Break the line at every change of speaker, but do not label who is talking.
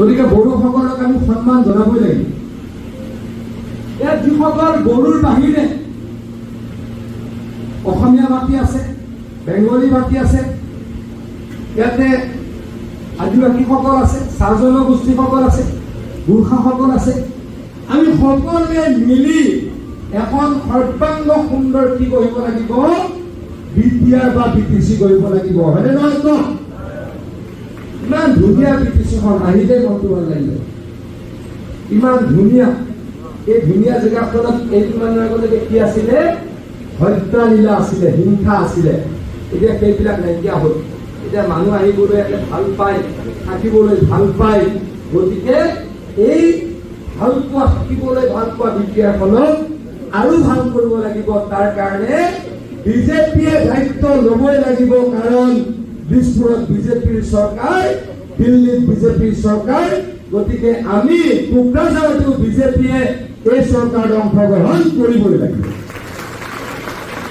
গতিকে বড়োসকলক আমি সন্মান জনাবই লাগিব। ইয়াত যিসকল বড়োৰ বাহিৰে অসমীয়া মাটি আছে, বেংগলী মাটি আছে, ইয়াতে আদিবাসীসকল আছে, চাহ জনগোষ্ঠীসকল আছে, গোৰ্খাসকল আছে, আমি সকলোৱে মিলি এখন সৰ্বাংগ সুন্দৰ কি কৰিব লাগিব, বিটিআৰ বা বিটিচি কৰিব লাগিব, হয়নে নহয়? তো ইমান ধুনীয়া বিটিচিখন আহিলে মনটো ভাল লাগিলে, ইমান ধুনীয়া। এই ধুনীয়া জেগাখনত কেইদিনমানৰ আগতে কি আছিলে, হত্যালীলা আছিলে, হিংসা আছিলে। এতিয়া সেইবিলাক নাইকিয়া হ'ল। এতিয়া মানুহ আহিবলৈ ভাল পায়, থাকিবলৈ ভাল পায়। গতিকে এই ভাল পোৱা, থাকিবলৈ ভাল পোৱা বিটিআৰখনক আৰু ভাল কৰিব লাগিব। তাৰ কাৰণে বিজেপিয়ে দায়িত্ব ল'বই লাগিব, কাৰণ দিছপুৰত বিজেপিৰ চৰকাৰ, দিল্লীত বিজেপিৰ চৰকাৰ। গতিকে আমি কোকৰাঝাৰতো বিজেপিয়ে এই চৰকাৰত অংশগ্ৰহণ কৰিবই লাগিব।